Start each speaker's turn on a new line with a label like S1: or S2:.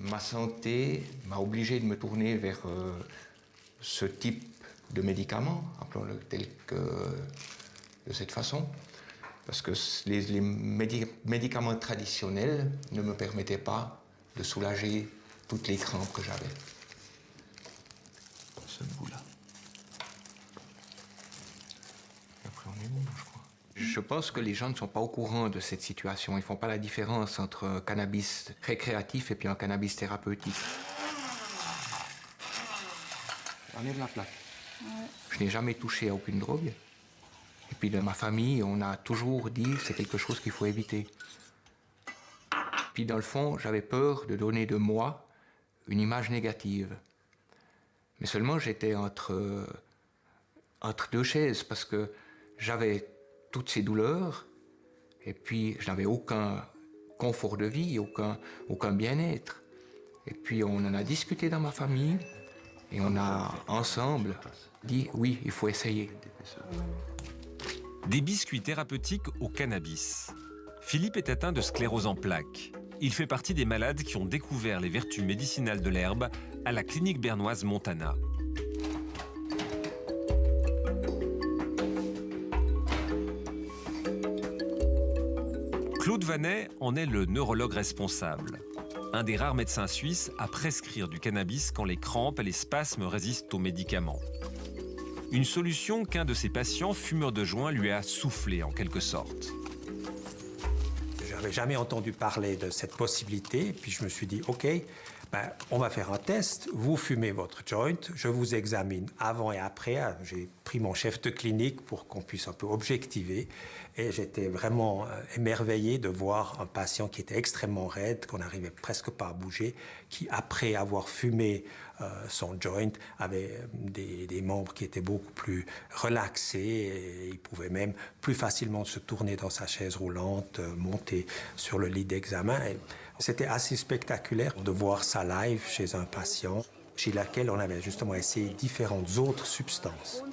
S1: ma santé m'a obligé de me tourner vers ce type de médicament, appelons-le tel que de cette façon, parce que les médicaments traditionnels ne me permettaient pas de soulager toutes les crampes que j'avais. Ce bout-là. Après, on est bon, je crois. Je pense que les gens ne sont pas au courant de cette situation. Ils ne font pas la différence entre un cannabis récréatif et puis un cannabis thérapeutique. Enlève la plaque. Ouais. Je n'ai jamais touché à aucune drogue. Et puis dans ma famille, on a toujours dit que c'est quelque chose qu'il faut éviter. Puis dans le fond, j'avais peur de donner de moi une image négative. Mais seulement j'étais entre deux chaises parce que j'avais toutes ces douleurs et puis je n'avais aucun confort de vie, aucun bien-être. Et puis on en a discuté dans ma famille et on a ensemble dit oui, il faut essayer.
S2: Des biscuits thérapeutiques au cannabis. Philippe est atteint de sclérose en plaques. Il fait partie des malades qui ont découvert les vertus médicinales de l'herbe à la clinique bernoise Montana. Claude Vanet en est le neurologue responsable. Un des rares médecins suisses à prescrire du cannabis quand les crampes et les spasmes résistent aux médicaments. Une solution qu'un de ses patients, fumeur de joint, lui a soufflé en quelque sorte.
S3: Je n'avais jamais entendu parler de cette possibilité, puis je me suis dit, OK, on va faire un test, vous fumez votre joint, je vous examine avant et après. J'ai pris mon chef de clinique pour qu'on puisse un peu objectiver, et j'étais vraiment émerveillé de voir un patient qui était extrêmement raide, qu'on n'arrivait presque pas à bouger, qui, après avoir fumé son joint, avait des membres qui étaient beaucoup plus relaxés, et il pouvait même plus facilement se tourner dans sa chaise roulante, monter sur le lit d'examen. C'était assez spectaculaire de voir ça live chez un patient, chez laquelle on avait justement essayé différentes autres substances.